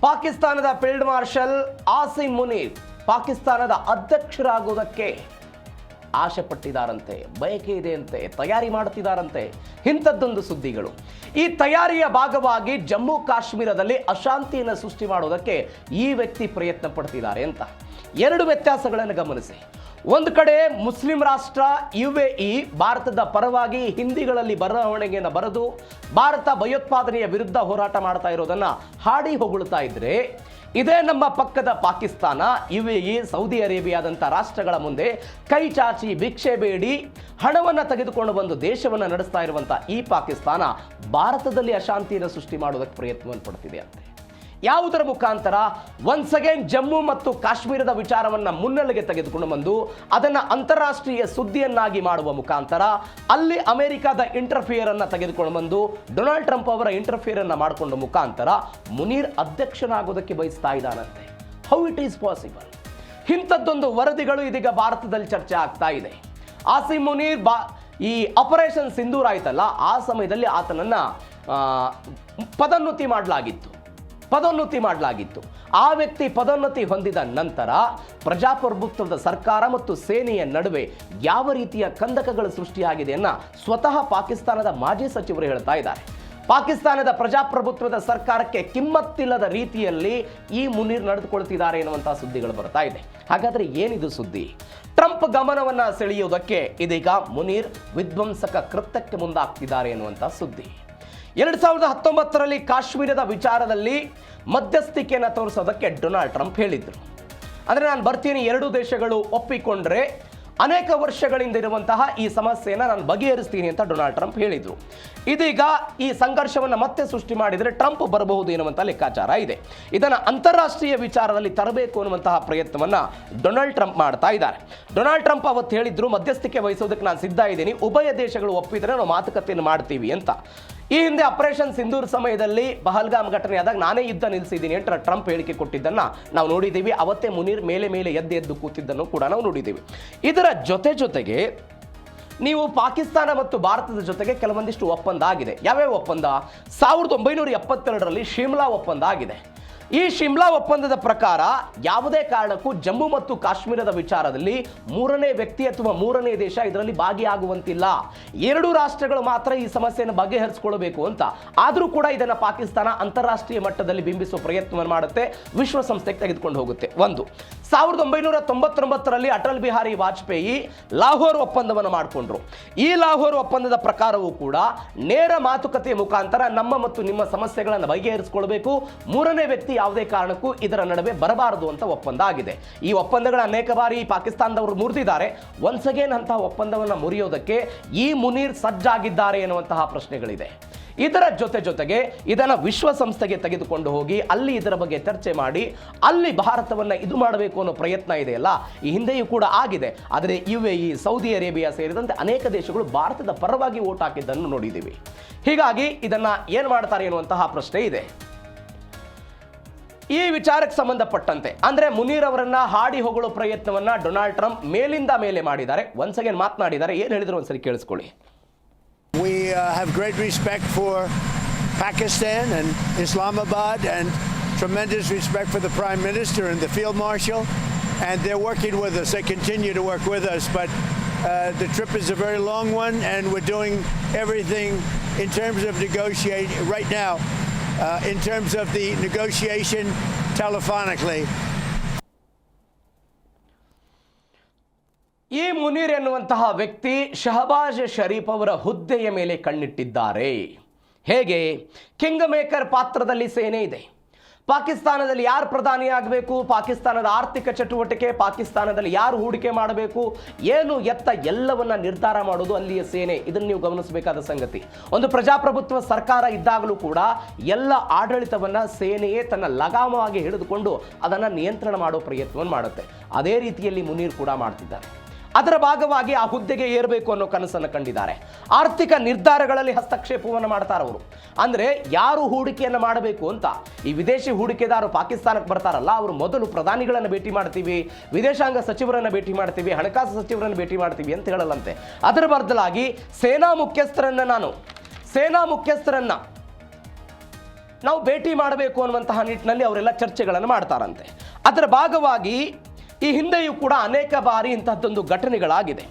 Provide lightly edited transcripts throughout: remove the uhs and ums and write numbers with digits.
ಪಾಕಿಸ್ತಾನದ field marshal awesome Munir ಪಾಕಿಸ್ತಾನದ ಅಧ್ಯಕ್ಷರಾಗುವುದಕ್ಕೆ ಆಶೆ ಪಟ್ಟಿದ್ದಾರಂತೆ, ಬಯಕೆ ಇದೆಯಂತೆ, ತಯಾರಿ ಮಾಡುತ್ತಿದ್ದಾರಂತೆ. ಇಂಥದ್ದೊಂದು ಸುದ್ದಿಗಳು. ಈ ತಯಾರಿಯ ಭಾಗವಾಗಿ ಜಮ್ಮು ಕಾಶ್ಮೀರದಲ್ಲಿ ಅಶಾಂತಿಯನ್ನು ಸೃಷ್ಟಿ ಮಾಡುವುದಕ್ಕೆ ಈ ವ್ಯಕ್ತಿ ಪ್ರಯತ್ನ ಪಡ್ತಿದ್ದಾರೆ ಅಂತ. ಎರಡು ವ್ಯತ್ಯಾಸಗಳನ್ನು ಗಮನಿಸಿ. ಒಂದು ಕಡೆ ಮುಸ್ಲಿಂ ರಾಷ್ಟ್ರ UAE ಭಾರತದ ಪರವಾಗಿ ಹಿಂದಿಗಳಲ್ಲಿ ಬರವಣಿಗೆಯನ್ನು ಬರೆದು ಭಾರತ ಭಯೋತ್ಪಾದನೆಯ ವಿರುದ್ಧ ಹೋರಾಟ ಮಾಡ್ತಾ ಇರೋದನ್ನ ಹಾಡಿ ಹೊಗಳ್ತಾ ಇದ್ರೆ, ಇದೇ ನಮ್ಮ ಪಕ್ಕದ ಪಾಕಿಸ್ತಾನ UAE ಸೌದಿ ಅರೇಬಿಯಾದಂಥ ರಾಷ್ಟ್ರಗಳ ಮುಂದೆ ಕೈ ಚಾಚಿ ಭಿಕ್ಷೆ ಬೇಡಿ ಹಣವನ್ನು ತೆಗೆದುಕೊಂಡು ಬಂದು ದೇಶವನ್ನು ನಡೆಸ್ತಾ ಇರುವಂಥ ಈ ಪಾಕಿಸ್ತಾನ ಭಾರತದಲ್ಲಿ ಅಶಾಂತಿಯನ್ನು ಸೃಷ್ಟಿ ಮಾಡೋದಕ್ಕೆ ಪ್ರಯತ್ನವನ್ನು ಪಡ್ತಿದೆ ಅಂತೆ. ಯಾವುದರ ಮುಖಾಂತರ ಒನ್ಸ್ ಅಗೇನ್ ಜಮ್ಮು ಮತ್ತು ಕಾಶ್ಮೀರದ ವಿಚಾರವನ್ನು ಮುನ್ನೆಲೆಗೆ ತೆಗೆದುಕೊಂಡು ಬಂದು ಅದನ್ನು ಅಂತಾರಾಷ್ಟ್ರೀಯ ಸುದ್ದಿಯನ್ನಾಗಿ ಮಾಡುವ ಮುಖಾಂತರ ಅಲ್ಲಿ ಅಮೆರಿಕದ ಇಂಟರ್ಫಿಯರ್ ಅನ್ನು ತೆಗೆದುಕೊಂಡು ಬಂದು ಡೊನಾಲ್ಡ್ ಟ್ರಂಪ್ ಅವರ ಇಂಟರ್ಫಿಯರ್ ಅನ್ನು ಮಾಡಿಕೊಂಡ ಮುಖಾಂತರ ಮುನೀರ್ ಅಧ್ಯಕ್ಷನಾಗೋದಕ್ಕೆ ಬಯಸ್ತಾ ಇದ್ದಾನಂತೆ. How it is possible? ಇಂಥದ್ದೊಂದು ವರದಿಗಳು ಇದೀಗ ಭಾರತದಲ್ಲಿ ಚರ್ಚೆ ಆಗ್ತಾ ಇದೆ. ಆಸಿಮ್ ಮುನೀರ್ ಈ ಆಪರೇಷನ್ ಸಿಂಧೂರ್ ಆಯ್ತಲ್ಲ, ಆ ಸಮಯದಲ್ಲಿ ಆತನನ್ನ ಪದೋನ್ನತಿ ಮಾಡಲಾಗಿತ್ತು. ಆ ವ್ಯಕ್ತಿ ಪದೋನ್ನತಿ ಹೊಂದಿದ ನಂತರ ಪ್ರಜಾಪ್ರಭುತ್ವದ ಸರ್ಕಾರ ಮತ್ತು ಸೇನೆಯ ನಡುವೆ ಯಾವ ರೀತಿಯ ಕಂದಕಗಳು ಸೃಷ್ಟಿಯಾಗಿದೆಯನ್ನ ಸ್ವತಃ ಪಾಕಿಸ್ತಾನದ ಮಾಜಿ ಸಚಿವರು ಹೇಳ್ತಾ ಇದ್ದಾರೆ. ಪಾಕಿಸ್ತಾನದ ಪ್ರಜಾಪ್ರಭುತ್ವದ ಸರ್ಕಾರಕ್ಕೆ ಕಿಮ್ಮತ್ತಿಲ್ಲದ ರೀತಿಯಲ್ಲಿ ಈ ಮುನೀರ್ ನಡೆದುಕೊಳ್ತಿದ್ದಾರೆ ಎನ್ನುವಂತಹ ಸುದ್ದಿಗಳು ಬರ್ತಾ ಇದೆ. ಹಾಗಾದ್ರೆ ಏನಿದು ಸುದ್ದಿ? ಟ್ರಂಪ್ ಗಮನವನ್ನ ಸೆಳೆಯುವುದಕ್ಕೆ ಇದೀಗ ಮುನೀರ್ ವಿಧ್ವಂಸಕ ಕೃತ್ಯಕ್ಕೆ ಮುಂದಾಗ್ತಿದ್ದಾರೆ ಎನ್ನುವಂತಹ ಸುದ್ದಿ. 2019ರಲ್ಲಿ ಕಾಶ್ಮೀರದ ವಿಚಾರದಲ್ಲಿ ಮಧ್ಯಸ್ಥಿಕೆಯನ್ನು ತೋರಿಸೋದಕ್ಕೆ ಡೊನಾಲ್ಡ್ ಟ್ರಂಪ್ ಹೇಳಿದ್ರು. ಅಂದರೆ ನಾನು ಬರ್ತೀನಿ, ಎರಡೂ ದೇಶಗಳು ಒಪ್ಪಿಕೊಂಡ್ರೆ ಅನೇಕ ವರ್ಷಗಳಿಂದ ಇರುವಂತಹ ಈ ಸಮಸ್ಯೆಯನ್ನು ನಾನು ಬಗೆಹರಿಸ್ತೀನಿ ಅಂತ ಡೊನಾಲ್ಡ್ ಟ್ರಂಪ್ ಹೇಳಿದರು. ಇದೀಗ ಈ ಸಂಘರ್ಷವನ್ನು ಮತ್ತೆ ಸೃಷ್ಟಿ ಮಾಡಿದರೆ ಟ್ರಂಪ್ ಬರಬಹುದು ಎನ್ನುವಂಥ ಲೆಕ್ಕಾಚಾರ ಇದೆ. ಇದನ್ನು ಅಂತಾರಾಷ್ಟ್ರೀಯ ವಿಚಾರದಲ್ಲಿ ತರಬೇಕು ಅನ್ನುವಂತಹ ಪ್ರಯತ್ನವನ್ನು ಡೊನಾಲ್ಡ್ ಟ್ರಂಪ್ ಮಾಡ್ತಾ ಇದ್ದಾರೆ. ಡೊನಾಲ್ಡ್ ಟ್ರಂಪ್ ಅವತ್ತು ಹೇಳಿದ್ರು, ಮಧ್ಯಸ್ಥಿಕೆ ವಹಿಸೋದಕ್ಕೆ ನಾನು ಸಿದ್ಧ ಇದ್ದೀನಿ, ಉಭಯ ದೇಶಗಳು ಒಪ್ಪಿದರೆ ನಾವು ಮಾತುಕತೆಯನ್ನು ಮಾಡ್ತೀವಿ ಅಂತ. ಈ ಹಿಂದೆ ಆಪರೇಷನ್ ಸಿಂಧೂರ್ ಸಮಯದಲ್ಲಿ ಪಹಲ್ಗಾಮ್ ಘಟನೆ ಆದಾಗ ನಾನೇ ಯುದ್ಧ ನಿಲ್ಲಿಸಿದ್ದೀನಿ ಅಂತ ಟ್ರಂಪ್ ಹೇಳಿಕೆ ಕೊಟ್ಟಿದ್ದನ್ನ ನಾವು ನೋಡಿದ್ದೀವಿ. ಅವತ್ತೇ ಮುನೀರ್ ಮೇಲೆ ಎದ್ದು ಕೂತಿದ್ದನ್ನು ಕೂಡ ನಾವು ನೋಡಿದ್ದೀವಿ. ಇದರ ಜೊತೆಗೆ ನೀವು ಪಾಕಿಸ್ತಾನ ಮತ್ತು ಭಾರತದ ಜೊತೆಗೆ ಕೆಲವೊಂದಿಷ್ಟು ಒಪ್ಪಂದ ಆಗಿದೆ. ಯಾವ್ಯಾವ ಒಪ್ಪಂದ? 1972ರಲ್ಲಿ ಶಿಮ್ಲಾ ಒಪ್ಪಂದ ಆಗಿದೆ. ಈ ಶಿಮ್ಲಾ ಒಪ್ಪಂದದ ಪ್ರಕಾರ ಯಾವುದೇ ಕಾರಣಕ್ಕೂ ಜಮ್ಮು ಮತ್ತು ಕಾಶ್ಮೀರದ ವಿಚಾರದಲ್ಲಿ ಮೂರನೇ ವ್ಯಕ್ತಿ ಅಥವಾ ಮೂರನೇ ದೇಶ ಇದರಲ್ಲಿ ಭಾಗಿಯಾಗುವಂತಿಲ್ಲ. ಎರಡು ರಾಷ್ಟ್ರಗಳು ಮಾತ್ರ ಈ ಸಮಸ್ಯೆಯನ್ನು ಬಗೆಹರಿಸಿಕೊಳ್ಳಬೇಕು ಅಂತ. ಆದರೂ ಕೂಡ ಇದನ್ನು ಪಾಕಿಸ್ತಾನ ಅಂತಾರಾಷ್ಟ್ರೀಯ ಮಟ್ಟದಲ್ಲಿ ಬಿಂಬಿಸುವ ಪ್ರಯತ್ನವನ್ನು ಮಾಡುತ್ತೆ, ವಿಶ್ವಸಂಸ್ಥೆಗೆ ತೆಗೆದುಕೊಂಡು ಹೋಗುತ್ತೆ. 1999ರಲ್ಲಿ ಅಟಲ್ ಬಿಹಾರಿ ವಾಜಪೇಯಿ ಲಾಹೋರ್ ಒಪ್ಪಂದವನ್ನು ಮಾಡಿಕೊಂಡ್ರು. ಈ ಲಾಹೋರ್ ಒಪ್ಪಂದದ ಪ್ರಕಾರವೂ ಕೂಡ ನೇರ ಮಾತುಕತೆಯ ಮುಖಾಂತರ ನಮ್ಮ ಮತ್ತು ನಿಮ್ಮ ಸಮಸ್ಯೆಗಳನ್ನು ಬಗೆಹರಿಸಿಕೊಳ್ಳಬೇಕು, ಮೂರನೇ ವ್ಯಕ್ತಿ ಯಾವುದೇ ಕಾರಣಕ್ಕೂ ಇದರ ನಡುವೆ ಬರಬಾರದು ಅಂತ ಒಪ್ಪಂದ ಆಗಿದೆ. ಈ ಒಪ್ಪಂದಗಳ ಅನೇಕ ಬಾರಿ ಪಾಕಿಸ್ತಾನದವರು ಮುರಿದಿದ್ದಾರೆ. ಒನ್ಸ್ ಅಗೇನ್ ಅಂತಹ ಒಪ್ಪಂದವನ್ನು ಮುರಿಯೋದಕ್ಕೆ ಈ ಮುನೀರ್ ಸಜ್ಜಾಗಿದ್ದಾರೆ ಎನ್ನುವಂತಹ ಪ್ರಶ್ನೆಗಳಿದೆ. ಇದರ ಜೊತೆಗೆ ಇದನ್ನು ವಿಶ್ವಸಂಸ್ಥೆಗೆ ತೆಗೆದುಕೊಂಡು ಹೋಗಿ ಅಲ್ಲಿ ಇದರ ಬಗ್ಗೆ ಚರ್ಚೆ ಮಾಡಿ ಅಲ್ಲಿ ಭಾರತವನ್ನು ಇದು ಮಾಡಬೇಕು ಅನ್ನೋ ಪ್ರಯತ್ನ ಇದೆಯಲ್ಲ, ಈ ಹಿಂದೆಯೂ ಕೂಡ ಆಗಿದೆ. ಆದರೆ UAE ಸೌದಿ ಅರೇಬಿಯಾ ಸೇರಿದಂತೆ ಅನೇಕ ದೇಶಗಳು ಭಾರತದ ಪರವಾಗಿ ವೋಟ್ ಹಾಕಿದ್ದನ್ನು ನೋಡಿದ್ದೀವಿ. ಹೀಗಾಗಿ ಇದನ್ನ ಏನು ಮಾಡ್ತಾರೆ ಎನ್ನುವಂತಹ ಪ್ರಶ್ನೆ ಇದೆ. ಈ ವಿಚಾರಕ್ಕೆ ಸಂಬಂಧಪಟ್ಟಂತೆ ಅಂದ್ರೆ ಮುನೀರ್ ಅವರನ್ನ ಹಾಡಿ ಹೊಗಳೋ ಪ್ರಯತ್ನವನ್ನ ಡೊನಾಲ್ಡ್ ಟ್ರಂಪ್ ಮೇಲಿಂದ ಮೇಲೆ ಮಾಡಿದ್ದಾರೆ. ಒನ್ಸ್ ಅಗೇನ್ ಮಾತನಾಡಿದ್ದಾರೆ. ಏನು ಹೇಳಿದ್ರು ಒಂದ್ಸರಿ ಕೇಳಿಸ್ಕೊಳ್ಳಿ. We have great respect for Pakistan and Islamabad and tremendous respect for the Prime Minister and the Field Marshal, and they're working with us. They continue to work with us, but the trip is a very long one and we're doing everything in terms of negotiating right now, in terms of the negotiation telephonically. ಈ ಮುನೀರ್ ಎನ್ನುವಂತಹ ವ್ಯಕ್ತಿ ಶಹಬಾಜ್ ಶರೀಫ್ ಅವರ ಹುದ್ದೆಯ ಮೇಲೆ ಕಣ್ಣಿಟ್ಟಿದ್ದಾರೆ. ಹೇಗೆ? King maker ಪಾತ್ರದಲ್ಲಿ ಸೇನೆ ಇದೆ. ಪಾಕಿಸ್ತಾನದಲ್ಲಿ ಯಾರು ಪ್ರಧಾನಿ ಆಗಬೇಕು, ಪಾಕಿಸ್ತಾನದ ಆರ್ಥಿಕ ಚಟುವಟಿಕೆ, ಪಾಕಿಸ್ತಾನದಲ್ಲಿ ಯಾರು ಹೂಡಿಕೆ ಮಾಡಬೇಕು, ಏನು ಎತ್ತ ಎಲ್ಲವನ್ನ ನಿರ್ಧಾರ ಮಾಡೋದು ಅಲ್ಲಿಯ ಸೇನೆ. ಇದನ್ನು ನೀವು ಗಮನಿಸಬೇಕಾದ ಸಂಗತಿ. ಒಂದು ಪ್ರಜಾಪ್ರಭುತ್ವ ಸರ್ಕಾರ ಇದ್ದಾಗಲೂ ಕೂಡ ಎಲ್ಲ ಆಡಳಿತವನ್ನ ಸೇನೆಯೇ ತನ್ನ ಲಗಾಮವಾಗಿ ಹಿಡಿದುಕೊಂಡು ಅದನ್ನು ನಿಯಂತ್ರಣ ಮಾಡೋ ಪ್ರಯತ್ನವನ್ನು ಮಾಡುತ್ತೆ. ಅದೇ ರೀತಿಯಲ್ಲಿ ಮುನೀರ್ ಕೂಡ ಮಾಡ್ತಿದ್ದಾರೆ. ಅದರ ಭಾಗವಾಗಿ ಆ ಹುದ್ದೆಗೆ ಏರಬೇಕು ಅನ್ನೋ ಕನಸನ್ನು ಕಂಡಿದ್ದಾರೆ. ಆರ್ಥಿಕ ನಿರ್ಧಾರಗಳಲ್ಲಿ ಹಸ್ತಕ್ಷೇಪವನ್ನು ಮಾಡ್ತಾರೆ ಅವರು. ಅಂದರೆ ಯಾರು ಹೂಡಿಕೆಯನ್ನು ಮಾಡಬೇಕು ಅಂತ ಈ ವಿದೇಶಿ ಹೂಡಿಕೆದಾರರು ಪಾಕಿಸ್ತಾನಕ್ಕೆ ಬರ್ತಾರಲ್ಲ, ಅವರು ಮೊದಲು ಪ್ರಧಾನಿಗಳನ್ನು ಭೇಟಿ ಮಾಡ್ತೀವಿ, ವಿದೇಶಾಂಗ ಸಚಿವರನ್ನು ಭೇಟಿ ಮಾಡ್ತೀವಿ, ಹಣಕಾಸು ಸಚಿವರನ್ನು ಭೇಟಿ ಮಾಡ್ತೀವಿ ಅಂತ ಹೇಳಲ್ಲಂತೆ. ಅದರ ಬದಲಾಗಿ ಸೇನಾ ಮುಖ್ಯಸ್ಥರನ್ನ ನಾವು ಭೇಟಿ ಮಾಡಬೇಕು ಅನ್ನುವಂತಹ ನಿಟ್ಟಿನಲ್ಲಿ ಅವರೆಲ್ಲ ಚರ್ಚೆಗಳನ್ನು ಮಾಡ್ತಾರಂತೆ. ಅದರ ಭಾಗವಾಗಿ ಈ ಹಿಂದೆಯೂ ಕೂಡ ಅನೇಕ ಬಾರಿ ಇಂತಹದ್ದೊಂದು ಘಟನೆಗಳಾಗಿದೆ.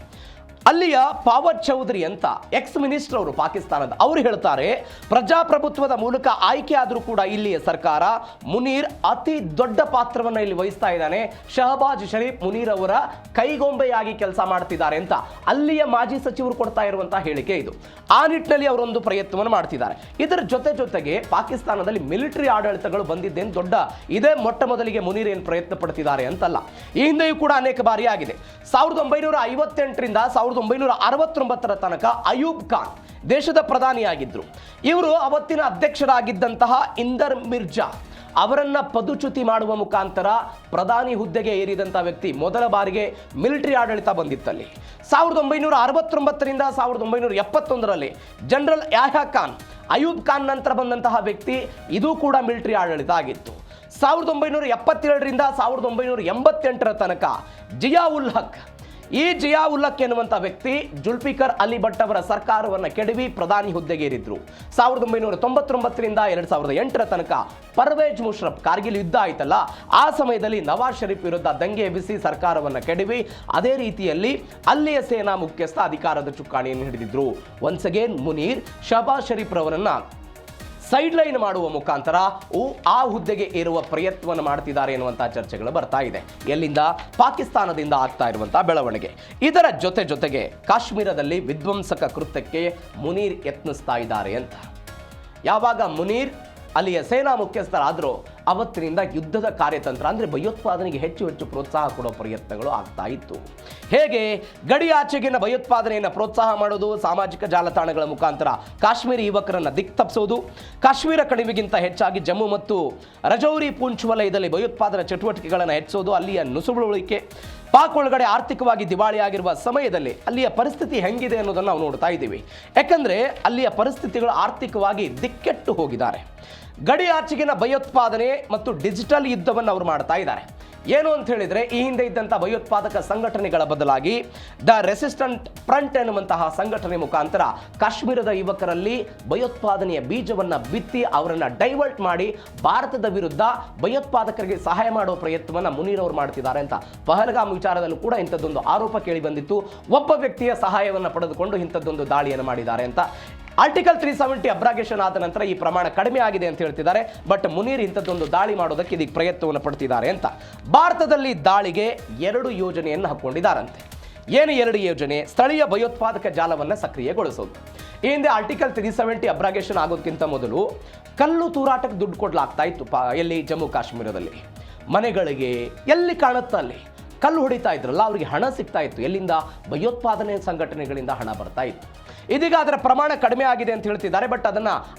ಅಲ್ಲಿಯ ಪಾವದ್ ಚೌಧರಿ ಅಂತ ಎಕ್ಸ್ ಮಿನಿಸ್ಟರ್ ಅವರು ಪಾಕಿಸ್ತಾನದ, ಅವರು ಹೇಳ್ತಾರೆ ಪ್ರಜಾಪ್ರಭುತ್ವದ ಮೂಲಕ ಆಯ್ಕೆ ಆದರೂ ಕೂಡ ಇಲ್ಲಿಯ ಸರ್ಕಾರ ಮುನೀರ್ ಅತಿ ದೊಡ್ಡ ಪಾತ್ರವನ್ನು ಇಲ್ಲಿ ವಹಿಸ್ತಾ ಇದ್ದಾನೆ, ಶಹಬಾಜ್ ಶರೀಫ್ ಮುನೀರ್ ಅವರ ಕೈಗೊಂಬೆಯಾಗಿ ಕೆಲಸ ಮಾಡ್ತಿದ್ದಾರೆ ಅಂತ ಅಲ್ಲಿಯ ಮಾಜಿ ಸಚಿವರು ಕೊಡ್ತಾ ಇರುವಂತಹ ಹೇಳಿಕೆ ಇದು. ಆ ನಿಟ್ಟಿನಲ್ಲಿ ಅವರೊಂದು ಪ್ರಯತ್ನವನ್ನು ಮಾಡ್ತಿದ್ದಾರೆ. ಇದರ ಜೊತೆಗೆ ಪಾಕಿಸ್ತಾನದಲ್ಲಿ ಮಿಲಿಟರಿ ಆಡಳಿತಗಳು ಬಂದಿದ್ದೇನು ದೊಡ್ಡ ಇದೇ ಮೊಟ್ಟ ಮೊದಲಿಗೆ ಮುನೀರ್ ಏನು ಪ್ರಯತ್ನ ಪಡ್ತಿದ್ದಾರೆ ಅಂತಲ್ಲ. ಈ ಹಿಂದೆಯೂ ಕೂಡ ಅನೇಕ ಬಾರಿ ಆಗಿದೆ. 1958ರಿಂದ 1969 ತನಕ ಅಯೂಬ್ ಖಾನ್ ದೇಶದ ಪ್ರಧಾನಿಯಾಗಿದ್ದರು. ಇವರು ಅವತ್ತಿನ ಅಧ್ಯಕ್ಷರಾಗಿದ್ದಂತಹ ಇಂದರ್ ಮಿರ್ಜಾ ಅವರನ್ನ ಪದುಚ್ಯುತಿ ಮಾಡುವ ಮುಖಾಂತರ ಪ್ರಧಾನಿ ಹುದ್ದೆಗೆ ಏರಿದಂತಹ ವ್ಯಕ್ತಿ. ಮೊದಲ ಬಾರಿಗೆ ಮಿಲಿಟರಿ ಆಡಳಿತ ಬಂದಿತ್ತಲ್ಲಿ 1969ರಿಂದ 1971ರಲ್ಲಿ ಜನರಲ್ ಯಾಹ್ಯಾ ಖಾನ್, ಅಯೂಬ್ ಖಾನ್ ನಂತರ ಬಂದಂತಹ ವ್ಯಕ್ತಿ. ಇದು ಕೂಡ ಮಿಲಿಟರಿ ಆಡಳಿತ ಆಗಿತ್ತು. 1977ರಿಂದ 1988 ತನಕ ಜಿಯಾ ಉಲ್ ಹಕ್, ಈ ಜಿಯಾ ಉಲ್ ಹಕ್ ಎನ್ನುವಂಥ ವ್ಯಕ್ತಿ ಜುಲ್ಫಿಕರ್ ಅಲಿ ಭಟ್ ಅವರ ಸರ್ಕಾರವನ್ನು ಕೆಡವಿ ಪ್ರಧಾನಿ ಹುದ್ದೆಗೇರಿದ್ರು. 1999ರಿಂದ 2008 ತನಕ ಪರ್ವೇಜ್ ಮುಷರಫ್, ಕಾರ್ಗಿಲ್ ಯುದ್ಧ ಆಯ್ತಲ್ಲ ಆ ಸಮಯದಲ್ಲಿ ನವಾಜ್ ಶರೀಫ್ ವಿರುದ್ಧ ದಂಗೆ ಎಬ್ಬಿಸಿ ಸರ್ಕಾರವನ್ನು ಕೆಡವಿ ಅದೇ ರೀತಿಯಲ್ಲಿ ಅಲ್ಲಿಯ ಸೇನಾ ಮುಖ್ಯಸ್ಥ ಅಧಿಕಾರದ ಚುಕ್ಕಾಣಿಯನ್ನು ಹಿಡಿದಿದ್ರು. ಒನ್ಸ್ ಅಗೇನ್ ಮುನೀರ್ ಶಹಬಾಜ್ ಶರೀಫ್ ರವರನ್ನ ಸೈಡ್ ಲೈನ್ ಮಾಡುವ ಮುಖಾಂತರ ಆ ಹುದ್ದೆಗೆ ಏರುವ ಪ್ರಯತ್ನವನ್ನು ಮಾಡ್ತಿದ್ದಾರೆ ಎನ್ನುವಂತಹ ಚರ್ಚೆಗಳು ಬರ್ತಾ ಇದೆ. ಎಲ್ಲಿಂದ? ಪಾಕಿಸ್ತಾನದಿಂದ ಆಗ್ತಾ ಇರುವಂತಹ ಬೆಳವಣಿಗೆ. ಇದರ ಜೊತೆಗೆ ಕಾಶ್ಮೀರದಲ್ಲಿ ವಿಧ್ವಂಸಕ ಕೃತ್ಯಕ್ಕೆ ಮುನೀರ್ ಯತ್ನಿಸ್ತಾ ಇದ್ದಾರೆ ಅಂತ. ಯಾವಾಗ ಮುನೀರ್ ಅಲ್ಲಿಯ ಸೇನಾ ಮುಖ್ಯಸ್ಥರಾದರೂ ಅವತ್ತಿನಿಂದ ಯುದ್ಧದ ಕಾರ್ಯತಂತ್ರ ಅಂದರೆ ಭಯೋತ್ಪಾದನೆಗೆ ಹೆಚ್ಚು ಪ್ರೋತ್ಸಾಹ ಕೊಡೋ ಪ್ರಯತ್ನಗಳು ಆಗ್ತಾ ಇತ್ತು. ಹೇಗೆ? ಗಡಿಯಾಚೆಗಿನ ಭಯೋತ್ಪಾದನೆಯನ್ನು ಪ್ರೋತ್ಸಾಹ ಮಾಡೋದು, ಸಾಮಾಜಿಕ ಜಾಲತಾಣಗಳ ಮುಖಾಂತರ ಕಾಶ್ಮೀರಿ ಯುವಕರನ್ನು ದಿಕ್ತಪ್ಪಿಸೋದು, ಕಾಶ್ಮೀರ ಕಣಿವೆಗಿಂತ ಹೆಚ್ಚಾಗಿ ಜಮ್ಮು ಮತ್ತು ರಜೌರಿ ಪೂಂಚ್ ವಲಯದಲ್ಲಿ ಭಯೋತ್ಪಾದನಾ ಚಟುವಟಿಕೆಗಳನ್ನು ಹೆಚ್ಚಿಸೋದು, ಅಲ್ಲಿಯ ನುಸುಳುವಳಿಕೆ, ಪಾಕ್ ಒಳಗಡೆ ಆರ್ಥಿಕವಾಗಿ ದಿವಾಳಿಯಾಗಿರುವ ಸಮಯದಲ್ಲಿ ಅಲ್ಲಿಯ ಪರಿಸ್ಥಿತಿ ಹೆಂಗಿದೆ ಅನ್ನೋದನ್ನು ನಾವು ನೋಡ್ತಾ ಇದ್ದೀವಿ. ಯಾಕಂದರೆ ಅಲ್ಲಿಯ ಪರಿಸ್ಥಿತಿಗಳು ಆರ್ಥಿಕವಾಗಿ ದಿಕ್ಕೆಟ್ಟು ಹೋಗಿದ್ದಾರೆ. ಗಡಿಯಾಚೆಗಿನ ಭಯೋತ್ಪಾದನೆ ಮತ್ತು ಡಿಜಿಟಲ್ ಯುದ್ಧವನ್ನು ಅವರು ಮಾಡ್ತಾ ಇದ್ದಾರೆ. ಏನು ಅಂತ ಹೇಳಿದರೆ, ಈ ಹಿಂದೆ ಇದ್ದಂಥ ಭಯೋತ್ಪಾದಕ ಸಂಘಟನೆಗಳ ಬದಲಾಗಿ ದ ರೆಸಿಸ್ಟೆಂಟ್ ಫ್ರಂಟ್ ಎನ್ನುವಂತಹ ಸಂಘಟನೆ ಮುಖಾಂತರ ಕಾಶ್ಮೀರದ ಯುವಕರಲ್ಲಿ ಭಯೋತ್ಪಾದನೆಯ ಬೀಜವನ್ನು ಬಿತ್ತಿ ಅವರನ್ನು ಡೈವರ್ಟ್ ಮಾಡಿ ಭಾರತದ ವಿರುದ್ಧ ಭಯೋತ್ಪಾದಕರಿಗೆ ಸಹಾಯ ಮಾಡೋ ಪ್ರಯತ್ನವನ್ನು ಮುನೀರ್ ಅವರು ಮಾಡ್ತಿದ್ದಾರೆ ಅಂತ ಪಹಲ್ಗಾಮ್ ವಿಚಾರದಲ್ಲೂ ಕೂಡ ಇಂಥದ್ದೊಂದು ಆರೋಪ ಕೇಳಿ ಬಂದಿತ್ತು. ಒಬ್ಬ ವ್ಯಕ್ತಿಯ ಸಹಾಯವನ್ನು ಪಡೆದುಕೊಂಡು ಇಂಥದ್ದೊಂದು ದಾಳಿಯನ್ನು ಮಾಡಿದ್ದಾರೆ ಅಂತ. ಆರ್ಟಿಕಲ್ 370 ಅಬ್ರಾಗೇಷನ್ ಆದ ನಂತರ ಈ ಪ್ರಮಾಣ ಕಡಿಮೆ ಆಗಿದೆ ಅಂತ ಹೇಳ್ತಿದ್ದಾರೆ. ಬಟ್ ಮುನೀರ್ ಇಂಥದ್ದೊಂದು ದಾಳಿ ಮಾಡೋದಕ್ಕೆ ಇದಕ್ಕೆ ಪ್ರಯತ್ನವನ್ನು ಪಡ್ತಿದ್ದಾರೆ ಅಂತ. ಭಾರತದಲ್ಲಿ ದಾಳಿಗೆ 2 ಯೋಜನೆಯನ್ನು ಹಾಕ್ಕೊಂಡಿದ್ದಾರಂತೆ. ಏನು 2 ಯೋಜನೆ? ಸ್ಥಳೀಯ ಭಯೋತ್ಪಾದಕ ಜಾಲವನ್ನು ಸಕ್ರಿಯಗೊಳಿಸೋದು. ಈ ಹಿಂದೆ ಆರ್ಟಿಕಲ್ 370 ಅಬ್ರಾಗೇಷನ್ ಆಗೋದಕ್ಕಿಂತ ಮೊದಲು ಕಲ್ಲು ತೂರಾಟಕ್ಕೆ ದುಡ್ಡು ಕೊಡಲಾಗ್ತಾ ಇತ್ತು. ಎಲ್ಲಿ? ಜಮ್ಮು ಕಾಶ್ಮೀರದಲ್ಲಿ ಮನೆಗಳಿಗೆ ಎಲ್ಲಿ ಕಾಣುತ್ತಾ ಅಲ್ಲಿ ಕಲ್ಲು ಹೊಡಿತಾ ಇದ್ರಲ್ಲ, ಅವರಿಗೆ ಹಣ ಸಿಗ್ತಾ ಇತ್ತು. ಎಲ್ಲಿಂದ? ಭಯೋತ್ಪಾದನೆ ಸಂಘಟನೆಗಳಿಂದ ಹಣ ಬರ್ತಾ ಇತ್ತು. ಇದೀಗ ಅದರ ಪ್ರಮಾಣ ಕಡಿಮೆ ಆಗಿದೆ ಅಂತ ಹೇಳ್ತಿದ್ದಾರೆ. ಬಟ್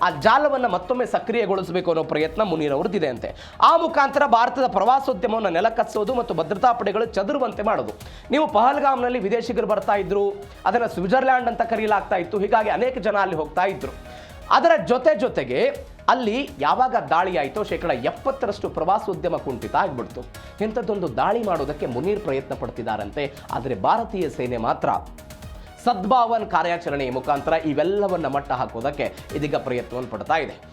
ಆ ಜಾಲವನ್ನು ಮತ್ತೊಮ್ಮೆ ಸಕ್ರಿಯಗೊಳಿಸಬೇಕು ಅನ್ನೋ ಪ್ರಯತ್ನ ಮುನೀರ್ ಅವ್ರದ್ದಿದೆ ಅಂತೆ. ಆ ಮುಖಾಂತರ ಭಾರತದ ಪ್ರವಾಸೋದ್ಯಮವನ್ನು ನೆಲಕಚ್ಚೋದು ಮತ್ತು ಭದ್ರತಾ ಪಡೆಗಳು ಚದುರುವಂತೆ ಮಾಡೋದು. ನೀವು ಪಹಲ್ಗಾಮ್ನಲ್ಲಿ ವಿದೇಶಿಗರು ಬರ್ತಾ ಇದ್ರು, ಅದನ್ನು ಸ್ವಿಟ್ಜರ್ಲ್ಯಾಂಡ್ ಅಂತ ಕರೆಯಲಾಗ್ತಾ ಇತ್ತು. ಹೀಗಾಗಿ ಅನೇಕ ಜನ ಅಲ್ಲಿ ಹೋಗ್ತಾ ಇದ್ರು. ಅದರ ಜೊತೆಗೆ ಅಲ್ಲಿ ಯಾವಾಗ ದಾಳಿ ಆಯಿತೋ 70% ಪ್ರವಾಸೋದ್ಯಮ ಕುಂಠಿತ ಆಗಿಬಿಡ್ತು. ಇಂಥದ್ದೊಂದು ದಾಳಿ ಮಾಡೋದಕ್ಕೆ ಮುನೀರ್ ಪ್ರಯತ್ನ ಪಡ್ತಿದ್ದಾರಂತೆ. ಆದರೆ ಭಾರತೀಯ ಸೇನೆ ಮಾತ್ರ ಸದ್ಭಾವನ್ ಕಾರ್ಯಾಚರಣೆಯ ಮುಖಾಂತರ ಇವೆಲ್ಲವನ್ನ ಮಟ್ಟ ಹಾಕೋದಕ್ಕೆ ಇದೀಗ ಪ್ರಯತ್ನವನ್ನು ಪಡ್ತಾ ಇದೆ.